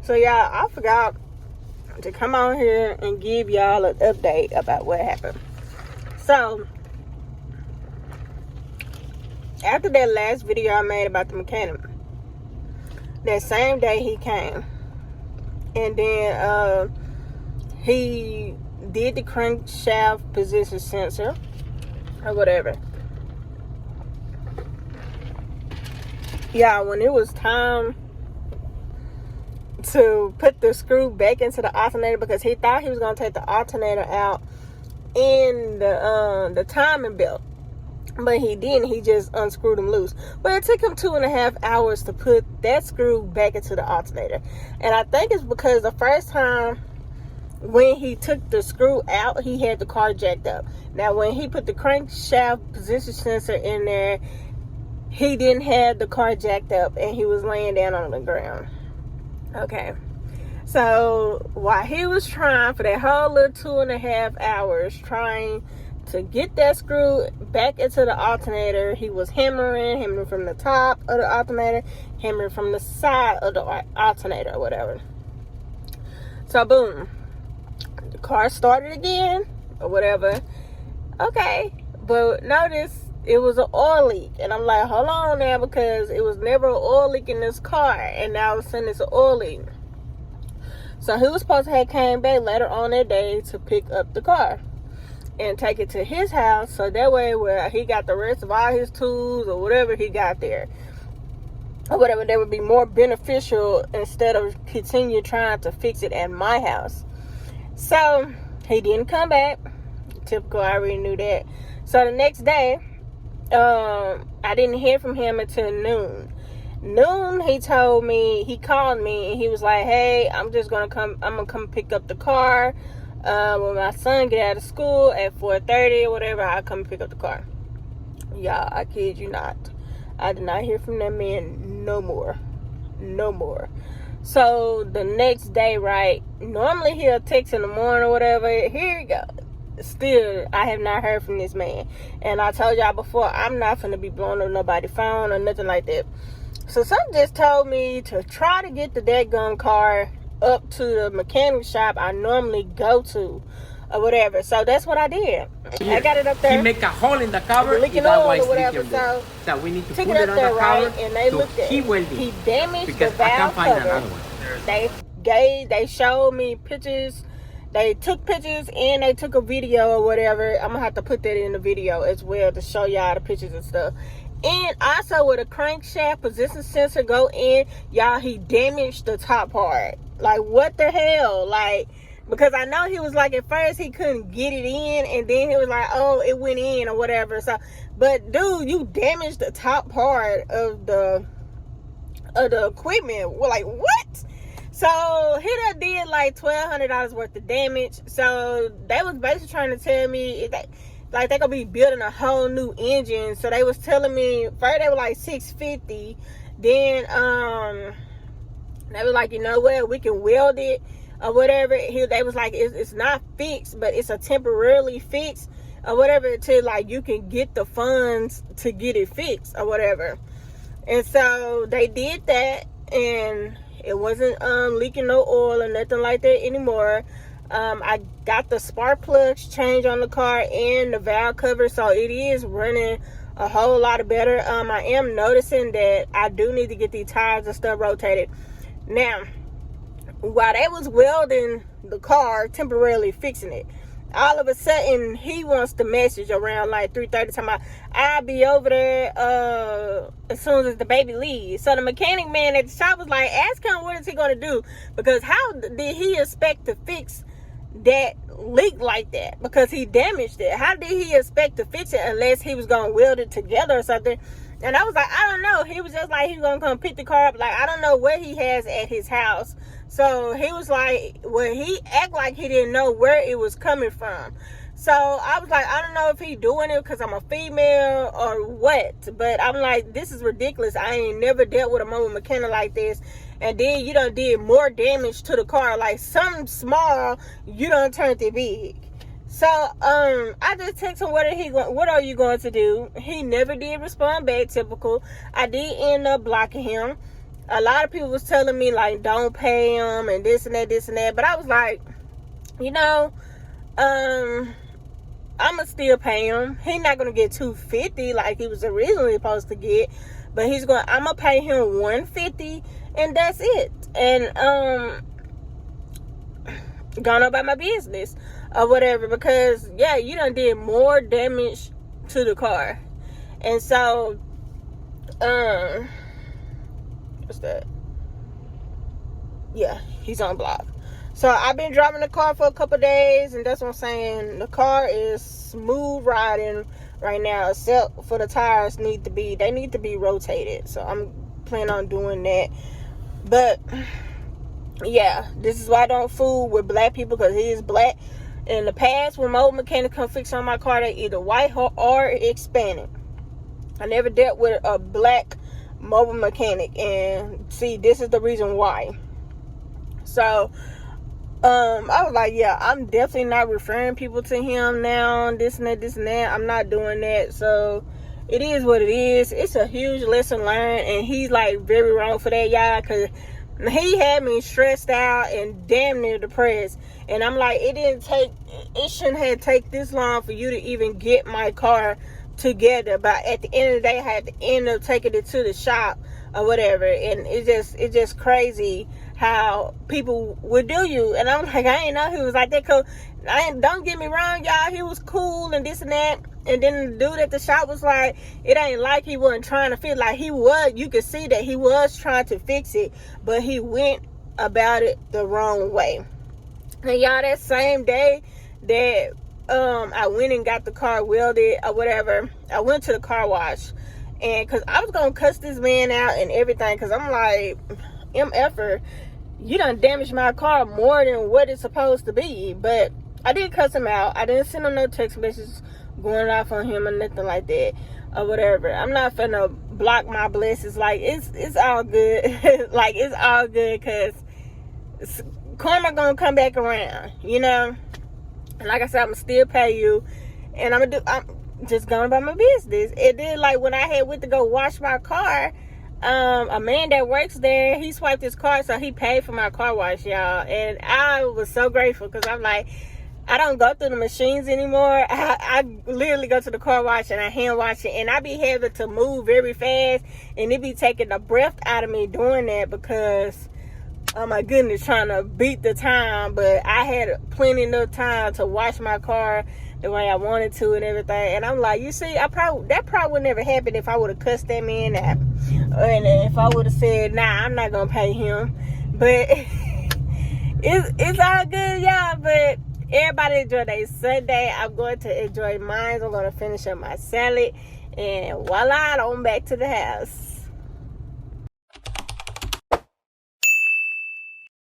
So y'all, I forgot to come on here and give y'all an update about what happened. So after that last video I made about the mechanic, that same day he came, and then he did the crankshaft position sensor or whatever. Yeah, when it was time to put the screw back into the alternator, because he thought he was going to take the alternator out in the timing belt, but he didn't. He just unscrewed them loose. But it took him 2.5 hours to put that screw back into the alternator. And I think it's because the first time when he took the screw out, he had the car jacked up. Now, when he put the crankshaft position sensor in there, he didn't have the car jacked up, and he was laying down on the ground. Okay. So, while he was trying for that whole little 2.5 hours, trying to get that screw back into the alternator, he was hammering from the top of the alternator, hammering from the side of the alternator or whatever. So, boom. The car started again or whatever. Okay. But notice it was an oil leak, and I'm like, hold on now, because it was never an oil leak in this car, and now all of a sudden it's an oil leak. So he was supposed to have came back later on that day to pick up the car and take it to his house, so that way where he got the rest of all his tools or whatever he got there, or whatever, that would be more beneficial instead of continue trying to fix it at my house. So he didn't come back. Typical, I already knew that. So the next day, I didn't hear from him until noon. He told me, he called me, and he was like, hey, I'm gonna come pick up the car when my son get out of school at 4:30 or whatever. I'll come pick up the car. Y'all, I kid you not, I did not hear from that man no more. So the next day, right, normally he'll text in the morning or whatever. Here you go. Still, I have not heard from this man. And I told y'all before, I'm not finna be blowing up nobody's phone or nothing like that. So something just told me to try to get the dadgum car up to the mechanic shop I normally go to or whatever. So that's what I did. Yeah. I got it up there. He make a hole in the cover. Leaking oil or whatever. So we need to took put it it up on there, the right? cover. And they so looked at it. He damaged because the valve I can't find cover. another one. They showed me pictures. They took pictures and they took a video or whatever. I'm gonna have to put that in the video as well to show y'all the pictures and stuff. And also, with a crankshaft position sensor go in, y'all, he damaged the top part. Like, what the hell? Like, because I know he was like, at first he couldn't get it in, and then he was like, oh, it went in or whatever. So, but dude, you damaged the top part of the equipment. We're like, what? So he done did like $1,200 worth of damage. So they was basically trying to tell me that, like, they gonna be building a whole new engine. So they was telling me first they were like $650. Then they were like, you know what, we can weld it or whatever. They was like, it's not fixed, but it's a temporarily fixed or whatever, until like you can get the funds to get it fixed or whatever. And so they did that, and it wasn't leaking no oil or nothing like that anymore. I got the spark plugs changed on the car and the valve cover, so it is running a whole lot better. I am noticing that I do need to get these tires and stuff rotated. Now, while they was welding the car, temporarily fixing it, all of a sudden he wants the message around like 3:30, talking about I'll be over there as soon as the baby leaves. So the mechanic man at the shop was like, ask him what is he gonna do, because how did he expect to fix that leak like that, because he damaged it? How did he expect to fix it unless he was gonna weld it together or something? And I was like, I don't know. He was just like, he was gonna come pick the car up. Like, I don't know what he has at his house. So he was like, well, he act like he didn't know where it was coming from. So I was like, I don't know if he doing it because I'm a female or what. But I'm like, this is ridiculous. I ain't never dealt with a mobile mechanic like this. And then you done did more damage to the car. Like, something small, you done turned it big. So I just text him, what are you going to do? He never did respond back, typical. I did end up blocking him. a lot of people was telling me, like, don't pay him and this and that. But I was like, you know, I'ma still pay him. He's not gonna get $250 like he was originally supposed to get, but I'ma pay him $150, and that's it. And gone about my business or whatever, because yeah, you done did more damage to the car. And so what's that? Yeah, he's on block. So I've been driving the car for a couple days, and that's what I'm saying. The car is smooth riding right now, except for the tires need to be rotated. So I'm planning on doing that. But yeah, this is why I don't fool with black people, because he is black. In the past, when mobile mechanics come fix on my car, they either white or Hispanic. I never dealt with a black mobile mechanic, and see, this is the reason why. So I was like, yeah, I'm definitely not referring people to him now, this and that. I'm not doing that. So it is what it is. It's a huge lesson learned, and he's like very wrong for that, y'all, because he had me stressed out and damn near depressed. And I'm like, it shouldn't have taken this long for you to even get my car together. But at the end of the day, I had to end up taking it to the shop or whatever. And it's just crazy how people would do you. And I'm like, I ain't know he was like that. Cause don't get me wrong, y'all, he was cool and this and that. And then the dude at the shop was like, it ain't like he wasn't trying to fix. Like, he was, you could see that he was trying to fix it, but he went about it the wrong way. And y'all, that same day that I went and got the car welded or whatever, I went to the car wash, and because I was gonna cuss this man out and everything, because I'm like, MF'er, you done damaged my car more than what it's supposed to be. But I did cuss him out. I didn't send him no text messages going off on him or nothing like that or whatever. I'm not finna block my blessings. Like, it's all good. Like, it's all good, because karma gonna come back around, you know. And like I said, I'm gonna still pay you, and I'm just going about my business. And then, like, when I had went to go wash my car, a man that works there, he swiped his card, so he paid for my car wash, y'all. And I was so grateful, because I'm like, I don't go through the machines anymore. I literally go to the car wash and I hand wash it, and I be having to move very fast, and it be taking the breath out of me doing that, because oh my goodness, trying to beat the time. But I had plenty enough time to wash my car the way I wanted to and everything. And I'm like, you see, that probably would never happen if I would have cussed that man out, and if I would have said, nah, I'm not gonna pay him. But it's all good, y'all. But everybody enjoy their Sunday. I'm going to enjoy mine. I'm going to finish up my salad, and voila, I'm back to the house.